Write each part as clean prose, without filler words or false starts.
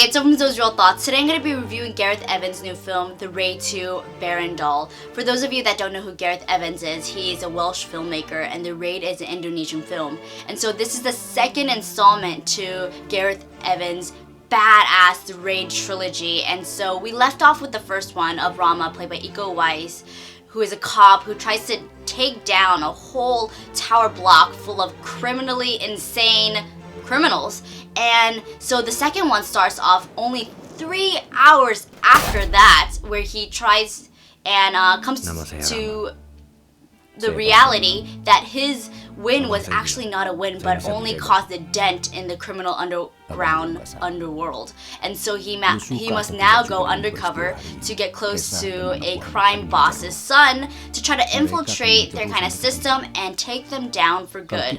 Hey, it's Open Those Real Thoughts. Today I'm going to be reviewing Gareth Evan's new film, The Raid 2 Berandal. For those of you that don't know who Gareth Evans is, he is a Welsh filmmaker and The Raid is an Indonesian film. And so this is the second installment to Gareth Evans' badass The Raid trilogy. And so we left off with the first one of Rama, played by Iko Uwais, who is a cop who tries to take down a whole tower block full of criminally insane criminals. And so the second one starts off only 3 hours after that, where he tries and comes to the reality that his win was actually not a win, but only caused a dent in the criminal underworld. And so he must now go undercover to get close to a crime boss's son to try to infiltrate their kind of system and take them down for good.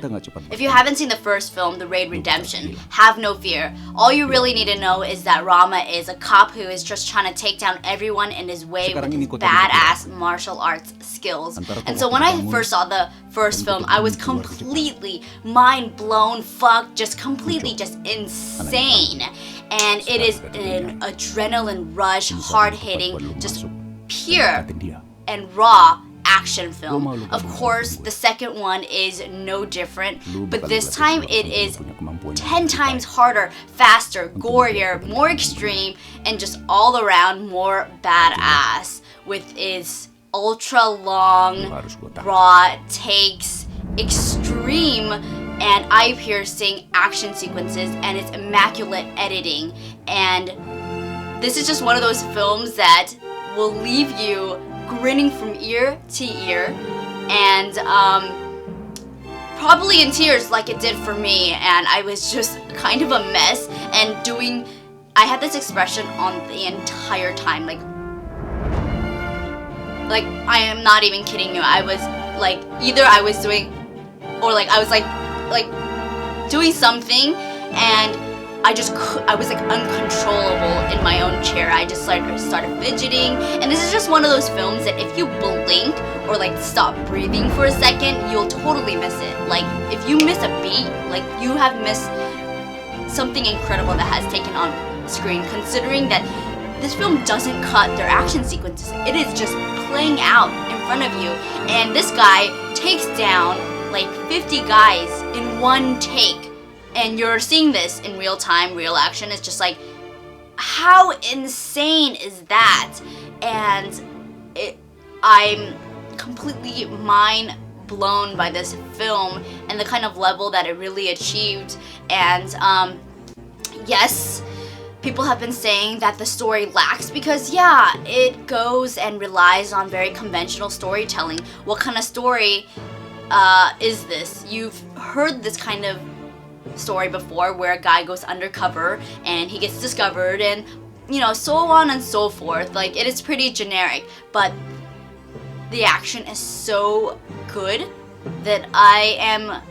If you haven't seen the first film, The Raid Redemption, have no fear. All you really need to know is that Rama is a cop who is just trying to take down everyone in his way with his badass martial arts skills. And so when I first saw the first film, I was completely mind blown, completely insane. And it is an adrenaline rush, hard hitting, just pure and raw action film. Of course, the second one is no different, but this time it is 10 times harder, faster, gorier, more extreme, and just all around more badass with its ultra long, raw takes, extreme and eye-piercing action sequences, and its immaculate editing. And this is just one of those films that will leave you grinning from ear to ear and probably in tears like it did for me. And I was just kind of a mess and I had this expression on the entire time, like I am not even kidding you. I was like, either I was doing, or like I was like doing something, and I was like uncontrollable in my own chair. I just started fidgeting, and this is just one of those films that if you blink or like stop breathing for a second, you'll totally miss it. Like if you miss a beat, like you have missed something incredible that has taken on screen, considering that this film doesn't cut their action sequences. It is just playing out in front of you. And this guy takes down like 50 guys in one take. And you're seeing this in real time, real action. It's just like, how insane is that? And I'm completely mind blown by this film and the kind of level that it really achieved. And yes, people have been saying that the story lacks because, yeah, it goes and relies on very conventional storytelling. What kind of story is this? You've heard this kind of story before where a guy goes undercover and he gets discovered and, so on and so forth. Like, it is pretty generic, but the action is so good that I am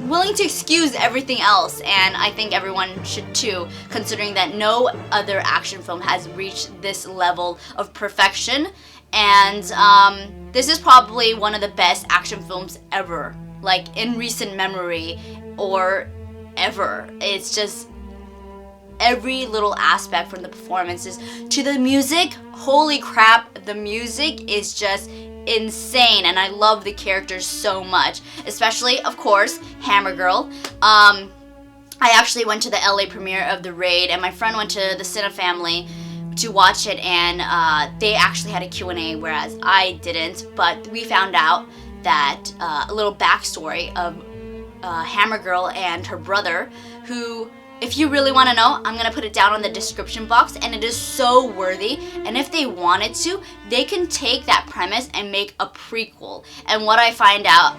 willing to excuse everything else, and I think everyone should too, considering that no other action film has reached this level of perfection. And this is probably one of the best action films ever, like in recent memory or ever. It's just every little aspect, from the performances to the music. Holy crap, the music is just insane, and I love the characters so much, especially, of course, Hammer Girl. I actually went to the LA premiere of The Raid, and my friend went to the Cine Family to watch it, and they actually had a Q&A, whereas I didn't. But we found out that a little backstory of Hammer Girl and her brother, who, if you really want to know, I'm going to put it down in the description box, and it is so worthy. And if they wanted to, they can take that premise and make a prequel. And what I found out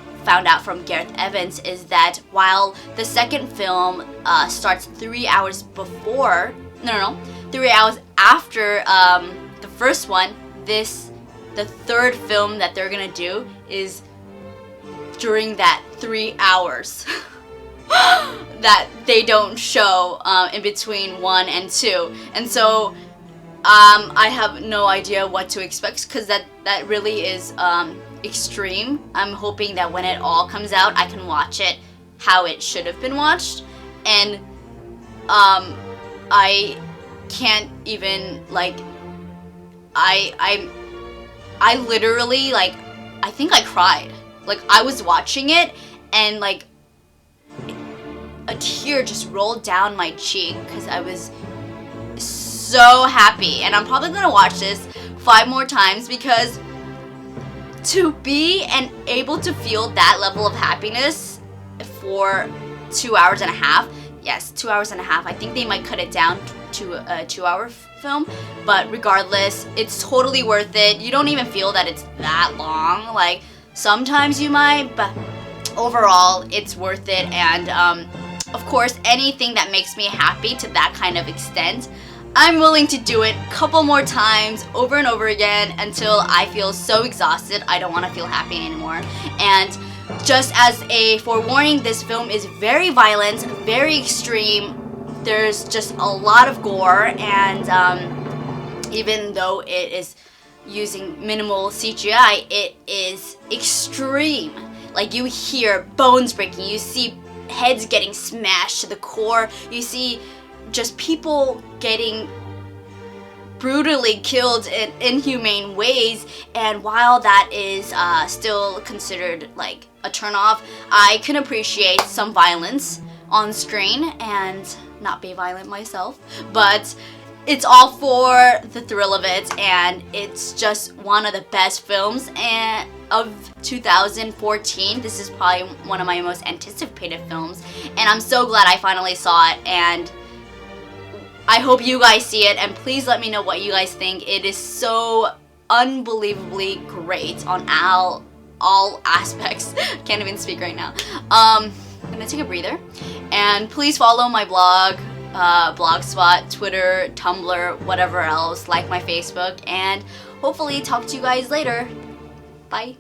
from Gareth Evans is that while the second film starts 3 hours before, 3 hours after the first one, the third film that they're going to do is during that 3 hours. That they don't show in between 1 and 2. And so I have no idea what to expect, because that really is extreme. I'm hoping that when it all comes out, I can watch it how it should have been watched. And I can't even, like, I literally, like, I think I cried. Like, I was watching it, and, like, a tear just rolled down my cheek because I was so happy. And I'm probably gonna watch this 5 more times, because to be and able to feel that level of happiness for 2 hours and a half, yes, 2 hours and a half. I think they might cut it down to a 2-hour film, but regardless, it's totally worth it. You don't even feel that it's that long. Like, sometimes you might, but overall, it's worth it. And of course, anything that makes me happy to that kind of extent, I'm willing to do it a couple more times over and over again until I feel so exhausted I don't want to feel happy anymore. And just as a forewarning, this film is very violent, very extreme. There's just a lot of gore, and even though it is using minimal CGI, it is extreme. Like, you hear bones breaking, you see heads getting smashed to the core, you see just people getting brutally killed in inhumane ways. And while that is still considered like a turnoff, I can appreciate some violence on screen and not be violent myself, but it's all for the thrill of it, and it's just one of the best films of 2014. This is probably one of my most anticipated films, and I'm so glad I finally saw it, and I hope you guys see it, and please let me know what you guys think. It is so unbelievably great on all aspects. Can't even speak right now. I'm gonna take a breather, and please follow my blog, Blogspot, Twitter, Tumblr, whatever else, like my Facebook, and hopefully talk to you guys later. Bye.